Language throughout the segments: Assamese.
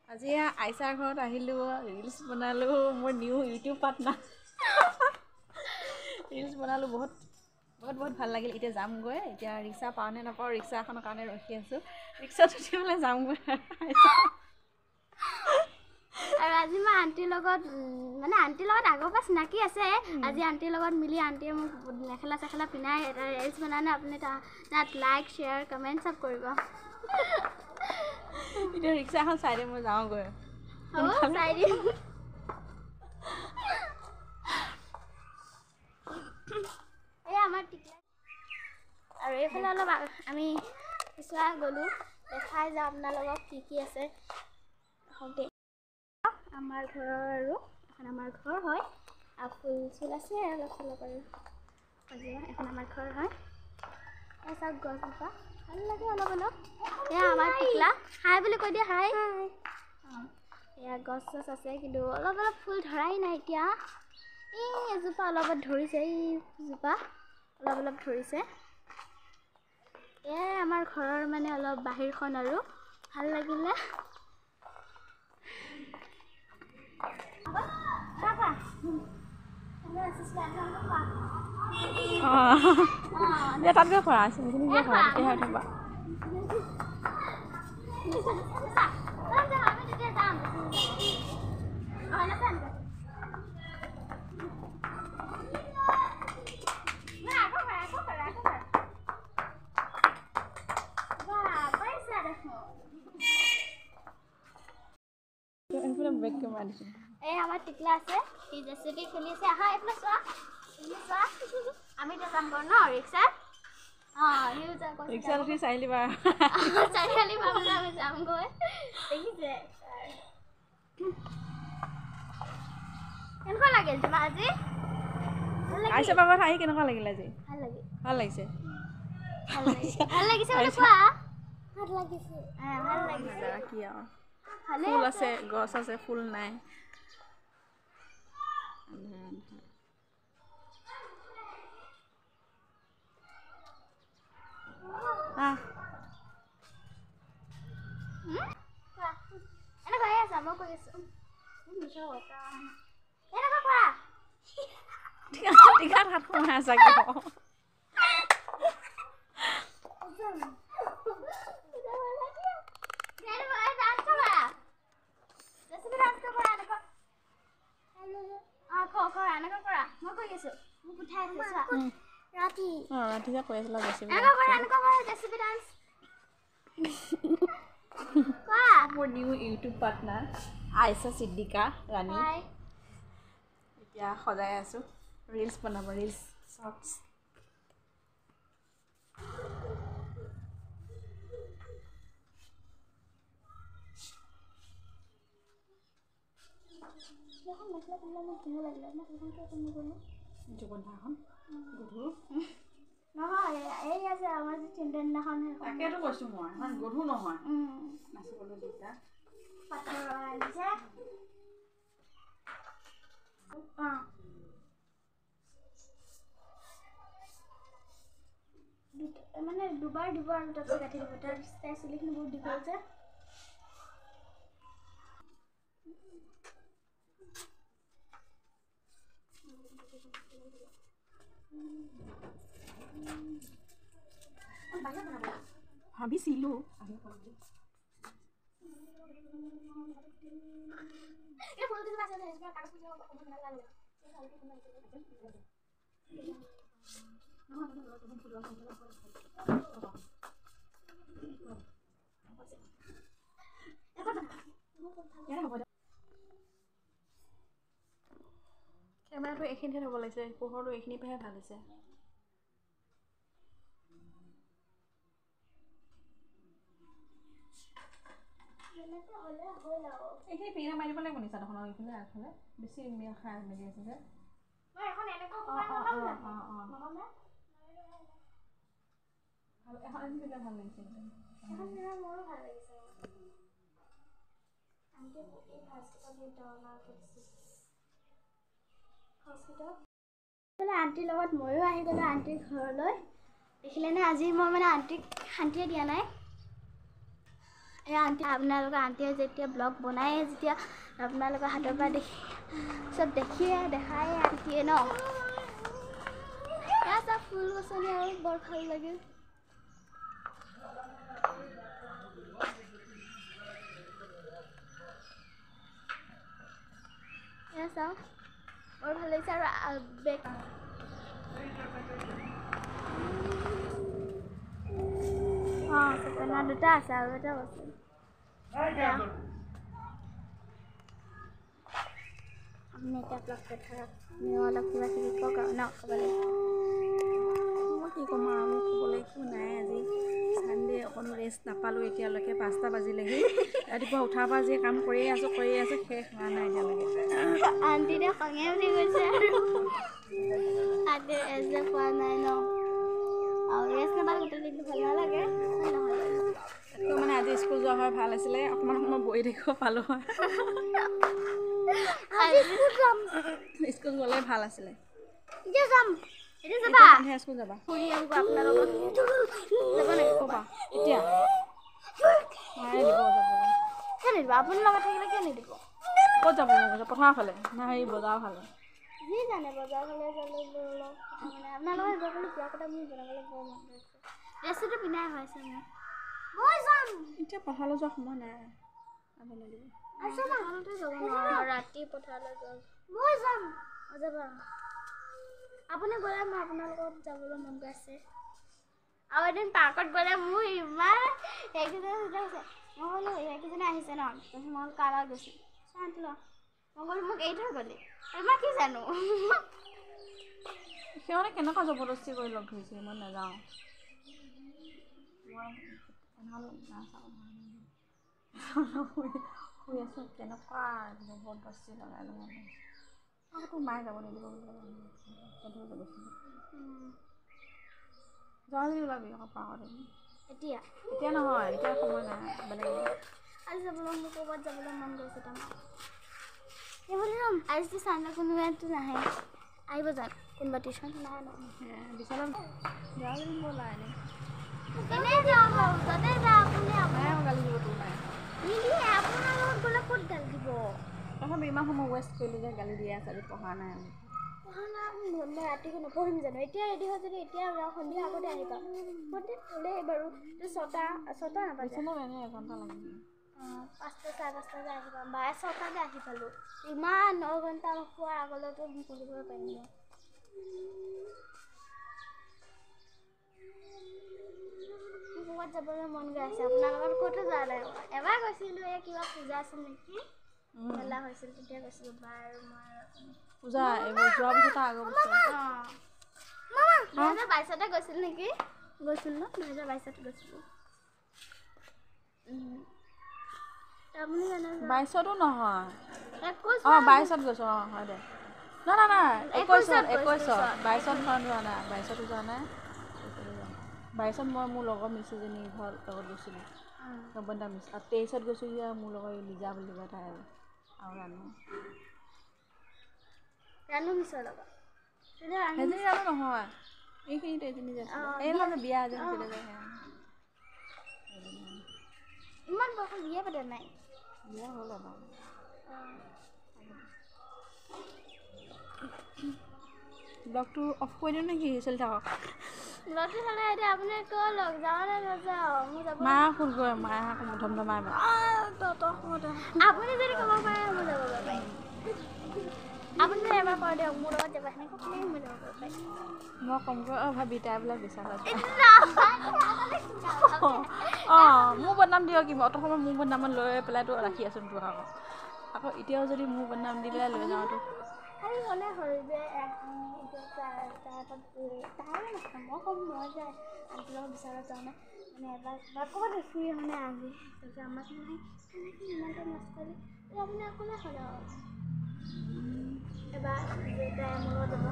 আজি আইচাৰ ঘৰত আহিলোঁ, ৰিলছ বনালোঁ, মোৰ নিউ ইউটিউব পাৰ্টনাৰ। ৰিলছ বনালোঁ, বহুত ভাল লাগিল। এতিয়া যামগৈ, এতিয়া ৰিক্সা পাওঁ নে নাপাওঁ, ৰিক্সা এখনৰ কাৰণে ৰখি আছোঁ। ৰিক্সাত উঠি পেলাই যামগৈ। আৰু আজি মই আণ্টিৰ লগত মানে আণ্টিৰ লগত আগৰ পৰা চিনাকি আছে। আজি আণ্টিৰ লগত মিলি আণ্টিয়ে মোক মেখেলা চেখেলা পিন্ধাই এটা ৰিলছ বনালে। আপুনি তাত লাইক শ্বেয়াৰ কমেণ্ট চব কৰিব। এতিয়া ৰিক্সা এখন চাই দে, মই যাওঁগৈ। চাই দিম। এই আমাৰ টিকলা আৰু এইফালে অলপ আমি পিছুৱা গ'লোঁ, দেখাই যাওঁ আপোনালোকক কি আছে। আমাৰ ঘৰৰ আৰু এখন আমাৰ ঘৰ হয়, আৰু ফুল চুল আছে অলপ চলপ আৰু এখন আমাৰ ঘৰ হয়। এই চাওক গছজোপা ভাল লাগে অলপ অলপ। এয়া আমাৰ টিকলা হাই বুলি কৈ দিয়ে, হাই। এয়া গছ চছ আছে, কিন্তু অলপ অলপ ফুল ধৰাই নাই এতিয়া। এই এজোপা অলপত ধৰিছে, এইজোপা অলপ ধৰিছে। এয়াই আমাৰ ঘৰৰ মানে অলপ বাহিৰখন আৰু ভাল লাগিলে। তাত গৈ কৰা আছে, সেইখিনি গৈ কৰা, তেতিয়াহে উঠিবা। এই আমাৰ টিকলা আছে, সি জেচিবি খেলি আছে। আহা এইফালে চোৱা, আমি এতিয়া যাম গৈ ন ৰিক্সাত। ৰিক্সাত উঠি চাৰিআলি পাৰ চাৰিআলি পাবলৈ আমি যামগৈ। দেখিছে কেনেকুৱা লাগিল তোমাৰ আজি? আইচা বাবাত আহি কেনেকুৱা লাগিল আজি? ভাল লাগিছে। ভাল লাগিছে মানে কোৱা। ভাল লাগিছে। কি আৰু ফুল আছে, গছ আছে, ফুল নাই। এনেকুৱা আছা, মই কৈ আছো এনেকুৱা কৰা। টিকাত হাত সোমাই আছা কিয়? ৰাতি যে কৈ আছিলা জেচিবি মোৰ new YouTube partner Aisha Siddika Rani. এতিয়া সজাই আছোঁ, ৰিলছ বনাব, ৰিলছ শ্বৰ্টছ। নহয় এই আছে আমাৰ যে চেণ্ডেল দিনাখন তাকেতো কৈছোঁ মই, ইমান গধুৰ নহয় নাচিবলৈ দিগদাৰ। মানে দুবাৰ দিব আৰু তাৰপিছত কাটি দিব। তাৰ চুলিখিনি বহুত দীঘল যে। ভাবিছিলোঁ কেমেৰাটো এইখিনিতে থ'ব লাগিছে, পোহৰটো এইখিনিৰ পৰাহে ভাল হৈছে। এইখিনি পিনে মাৰি দিব লাগিব নিচা দেখোন, এইফালে আগফালে বেছি খাই মেলি আছে যে। এখন দিলে ভাল লাগিছে। মোৰো ভাল লাগিছে। আণ্টিৰ লগত ময়ো আহি গ'লোঁ আণ্টিৰ ঘৰলৈ। দেখিলেনে আজি মই মানে আণ্টিক শান্তিয়ে দিয়া নাই। এই আণ্টি আপোনালোকৰ আণ্টিয়ে যেতিয়া ব্লগ বনায়ে যেতিয়া আপোনালোকৰ হাতৰ পৰা দেখি চব দেখায়ে আণ্টিয়ে ন এয়া চব ফুল গছনি আৰু বৰ ভাল লাগে এয়া চাওঁ বৰ ভাল লাগিছে আৰু বেগ চেপেনা দুটা আছে আৰু এটা আছে আপুনি এতিয়া ব্লগটো থাকক অলপ কিবা কিবি কওক আৰু ন ক'বলৈ মই কি ক'ম আৰু মোক ক'বলৈ একো নাই আজি চানডে অকণো ৰেষ্ট নাপালোঁ এতিয়ালৈকে 5টা বাজিলেহি ৰাতিপুৱা উঠাৰ পৰা যে কাম কৰিয়ে আছোঁ শেষ হোৱা নাই এতিয়ালৈকে আণ্টিতে খঙে উঠি গৈছে আৰু আণ্টি ৰেষ্ট যে পোৱা নাই ন আৰু ৰেষ্ট নাপালে গোটেই দিনটো ভাল নালাগে তাতকৈ মানে আজি স্কুল যোৱা হয় ভাল আছিলে অকণমান সময় বহি থাকিব পালোঁ হয় স্কুল গ'লে ভাল আছিলে এতিয়া যাম এতিয়া যাবা সন্ধিয়া স্কুল যাবা ফুৰি আহিব আপোনাৰ লগত যাব নেকি ক'বা এতিয়া মায়ে দিব যাবলৈ কিয় নিদিব আপোনাৰ লগত থাকিলে কিয় নিদিব ক'ত যাব মন গৈছে পথাৰৰ ফালে নে হেৰি বজাৰৰ ফালে যি জানে বজাৰ ফালে গ'লে মানে আপোনাৰ লগত যাবলৈ ব্লগ এটা মোৰ বনাবলৈ বৰ মন গৈছে ড্ৰেছটোতো পিন্ধাই হৈছে মই যাম এতিয়া পথাৰলৈ যোৱা সময় নাই আবেলি দিব পথাৰলৈতো যাব নোৱাৰোঁ ৰাতি পথাৰলৈ যাম মই যাম যাবা আপুনি গ'লে মই আপোনাৰ লগত যাবলৈ মন গৈ আছে আৰু এদিন পাৰ্কত গ'লে মোৰ ইমান সেইকেইজনে হৈছে মই বোলো সেইকেইজনে আহিছে ন তাৰপিছত মই কাৰ লগত গৈছোঁ চাই ল মই বোলো মোক এৰি থৈ গ'লি মই কি জানো সিহঁতে কেনেকুৱা জবৰদস্তি কৰি লগ ধৰিছে মই নাযাওঁ মই শুই আছোঁ কেনেকুৱা জবৰদস্তি লগাই আকৌ মায়ে যাব নিদিব যোৱা যদি ওলাবি আকৌ পাহৰি এতিয়া নহয় এতিয়া সময় নাই বেলেগ আজি যাবলৈ মোৰ ক'ৰবাত যাবলৈ মন গৈছে তাৰমানে সেইবুলি ল'ম আজি চানডে কোনোবাটো নাহে আহিব যাম কোনোবা টিউশ্যন নাহে বিশালত যাওঁ যদি ব'লা এনেই যাওঁ বাৰু ওচৰতে যাওঁ আপুনি গালি দিব তোৰ নাই নিদিয়ে আপোনাৰ লগত গ'লে ক'ত গালি দিব তথাপি ইমান সময় ৱেষ্ট কৰিলোঁ যে গালি দিয়ে আছে আজি পঢ়া নাই আমি পঢ়া নাই মই ৰাতিকৈ নপঢ়িম জানো এতিয়া ৰেডি হয় যদি এতিয়া সন্ধিয়া আগতে আহিবা সন্ধিয়া হ'লেই বাৰু 6টা নাবাজে এনেই এঘণ্টা লাগিব 5টা 5:30 আহিবা বা 6টাতে আহি পালোঁ ইমান 9 ঘণ্টা খোৱাৰ আগলৈতো পঢ়িব পাৰিম ন ক'ৰবাত যাবলৈ মন গৈ আছে আপোনাৰ লগত ক'তো যোৱা নাই এবাৰ গৈছিলোঁ এই কিবা পূজা আছিল নেকি মেলা হৈছিল তেতিয়া গৈছিলোঁ বা আৰু মই পূজা এইবোৰ যোৱা বছৰ আগৰ বছৰ 2022তে গৈছিল নেকি গৈছিল ন 2022ত গৈছিলোঁ আপুনি জানে 22তো নহয় 22ত গৈছোঁ হয় দে নাই 21ত 22ত যোৱা নাই 22তো যোৱা নাই 22ত মই মোৰ লগৰ মিছজনী ঘৰ লগত গৈছিলোঁ নবন্দা মিছ আৰু 23ত গৈছোঁ মোৰ লগৰ লিজা বুলি কয় তাই আৰু ৰাণু মিছৰ লগত সেইজনী জানো নহয় এইখিনিতে এজনী যে এই নহয় যে বিয়া এজনী হৈছিলে যে ইমান বয়সত বিয়া পাতে নাই বিয়া হ'ল এবাৰ ব্লগটো অফ কৰি দিওঁ নেকি চলি থাকক ব্লগটো চালে এতিয়া আপুনি কৈ লওক যাওঁ নে নাযাওঁ মোৰ যাব মা ফোন কৰে মায়ে আকৌ ধমধমাই আপুনি যদি ক'ব পাৰে মই যাব পাৰিম আপুনি এবাৰ কৈ দিয়ক মোৰ লগত যাব সেনেকৈ ক'লেই মই যাব পাৰিম মই কমকৈ ভাবি তাই বোলে বিচাৰ মোৰ বদনাম দিয়ক কি অত সময় মোৰ বদনামত লৈ পেলাইতো ৰাখি আছোঁ তোক আকৌ এতিয়াও যদি মোৰ বদনাম দি পেলাই লৈ যাওঁতো খালি হ'লে হ'ল যে মই ক'ম মই যে আণ্টিৰ লগত বিচাৰত যাওঁ মানে এবাৰ ক'ৰবাত দেখি মানে আজি তাৰপিছত আমাক মানে তেনেকৈ ইমানটো নষ্টালি আপুনি অকলে হ'ল আৰু এবাৰ তাই মোৰ লগত যাব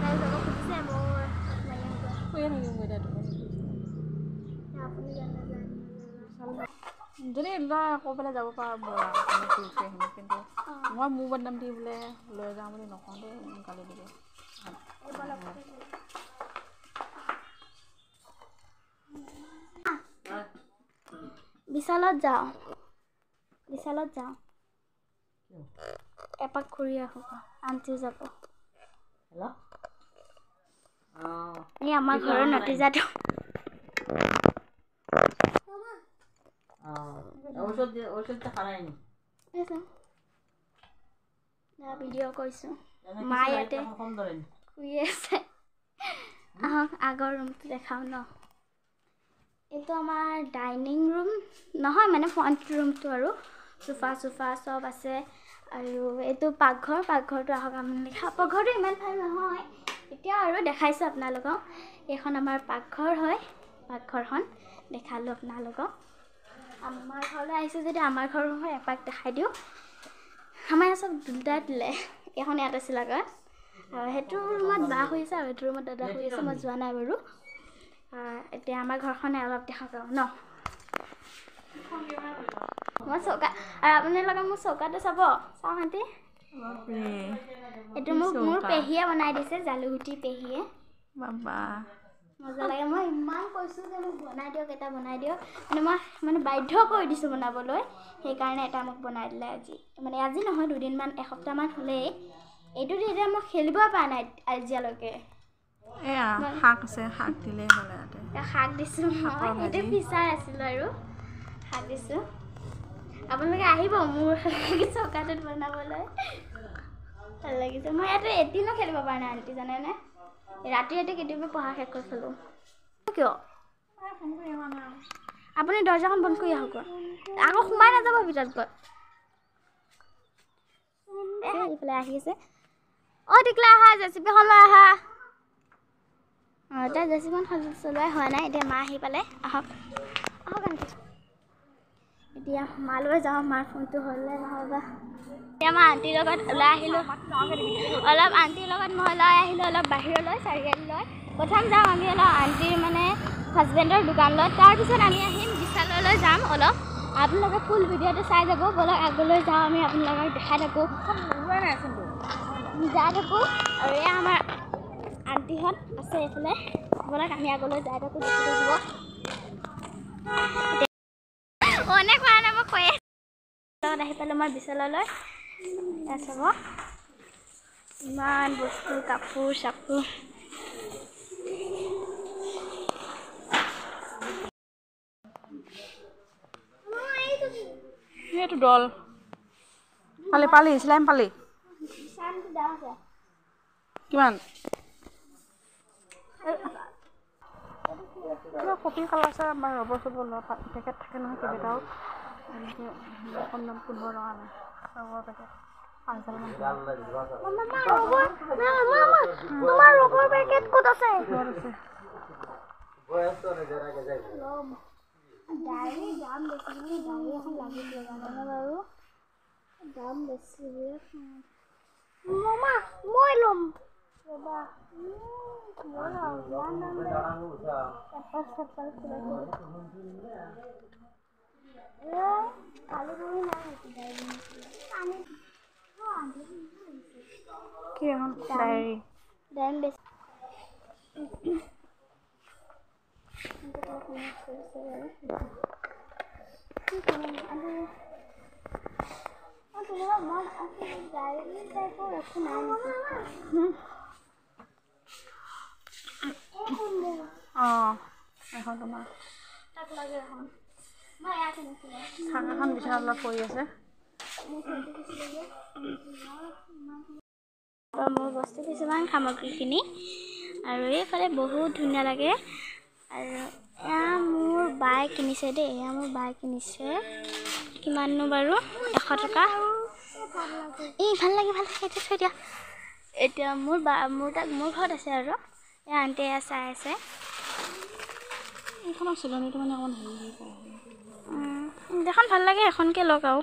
তাই যাব খুজিছে মই শুয়ে থাকিম এতিয়া আপুনি জানে যদি ল'ৰা কৈ পেলাই যাব পাৰ ব'লা আহিম কিন্তু মই মোৰ বদনাম দি বোলে লৈ যাওঁ বুলি নকওঁ দেই গালি দিব বিশালত যাওঁ এপাক ঘূৰি আহোঁ আন্টিও যাব এই আমাৰ ঘৰৰ নতিজাটো ভিডিঅ' কৰিছোঁ মা ইয়াতে শুই আছে আহক আগৰ ৰুমটো দেখাওঁ ন এইটো আমাৰ ডাইনিং ৰুম নহয় মানে ফ্ৰণ্ট ৰুমটো আৰু সোফা চব আছে আৰু এইটো পাকঘৰটো আহক আপুনি পাকঘৰটো ইমান ভাল নহয় এতিয়া আৰু দেখাইছোঁ আপোনালোকক এইখন আমাৰ পাকঘৰ হয় পাকঘৰখন দেখালোঁ আপোনালোকক আমাৰ ঘৰলৈ আহিছোঁ যদি আমাৰ ঘৰ হয় এপাক দেখাই দিওঁ আমাৰ ইয়াত চব দুটা দিলে এখন ইয়াত আছিল আগত আৰু সেইটো ৰুমত বা শুই আছে আৰু এইটো ৰুমত দাদা শুই আছে মই যোৱা নাই বাৰু এতিয়া আমাৰ ঘৰখনে অলপ দেখাওঁ ন মই চৌকা আৰু আপোনালোকে মোৰ চৌকাটো চাব চাওঁ আণ্টি এইটো মোৰ পেহীয়ে বনাই দিছে জালুগুটি পেহীয়ে মজা লাগে মই ইমান কৈছোঁ যে মোক বনাই দিয়ক মানে বাধ্য কৰি দিছোঁ বনাবলৈ সেইকাৰণে এটা মোক বনাই দিলে আজি নহয় দুদিনমান এসপ্তাহমান হ'লেই এইটো দি এতিয়া মই খেলিবই পৰা নাই আজিলৈকে শাক আছে শাক দিলেই হ'ল শাক দিছোঁ মই এইটো বিচাৰ আছিলোঁ আৰু শাক দিছোঁ আপোনালোকে আহিব মোৰ চৌকাটোত বনাবলৈ ভাল লাগিছে মই ইয়াতে এদিনো খেলিব পৰা নাই আণ্টি জানেনে ৰাতি কেতিয়াবা পঢ়া শেষ কৰি থ'লোঁ কিয় আপুনি দৰ্জাখন বন্ধ কৰি আহক আকৌ সোমাই নাযাব ভিতৰত গৈ এইফালে আহি আছে টিকলা আহা জেচিপিখন লৈ আহা এতিয়া জেচিপিখন চলোৱাই হোৱা নাই এতিয়া মা আহি পালে আহক আণ্টি এতিয়া মালৈ যাওঁ মাৰ ফোনটো হ'লে নহ'বা এতিয়া মই আণ্টিৰ লগত ওলাই আহিলোঁ অলপ আণ্টিৰ লগত মই ওলাই আহিলোঁ অলপ বাহিৰলৈ চাৰিআলিলৈ প্ৰথম যাওঁ আমি অলপ আণ্টিৰ মানে হাজবেণ্ডৰ দোকানলৈ তাৰপিছত আমি আহিম বিশাললৈ যাম অলপ আপোনালোকে ফুল ভিডিঅ'টো চাই যাব ব'লক আগলৈ যাওঁ আমি আপোনালোকক দেখাই থাকোঁ যাই থাকোঁ আৰু এয়া আমাৰ আণ্টিহঁত আছে এইফালে ব'লক আমি আগলৈ যাই থাকোঁ দেখি থাকিব অনেক কোৱা নাই মই কৈ লগত আহি পালোঁ মই বিশাললৈ চাব ইমান বস্তু কাপোৰ চাপোৰ এইটো দল পালি ইছলাম পালি কিমান কপি কালাৰ আছে বা ৰবৰ চবৰ পেকেট থাকে নহয় কেইবাটাও এনেকৈ কম দাম 15 টকা নাই ৰবৰ পেকেট 5,000 তোমাৰ ৰবৰ পেকেট ক'ত আছে ডায়েৰী দাম বেছি ডায়েৰী এখন লাগিছিলে জানেনে বাৰু দাম বেছি মামা মই ল'ম ৰবা কি এখন ডায়েৰী দাম বেছি এখন তোমাৰ এখন বিচনাত অলপ পৰি আছে মোৰ বস্তু কিছুমান সামগ্ৰীখিনি আৰু এইফালে বহুত ধুনীয়া লাগে আৰু এয়া মোৰ বাই কিনিছে দেই এয়া মোৰ বাই কিনিছে কিমাননো বাৰু 100 টকা ভাল লাগে এতিয়া থৈ দিয়া এতিয়া মোৰ ঘৰত আছে আৰু এয়া আণ্টিয়ে চাই আছে এইখনৰ চিলনিটো মানে অকণমান হেৰি এখন ভাল লাগে এখনকে লওক আৰু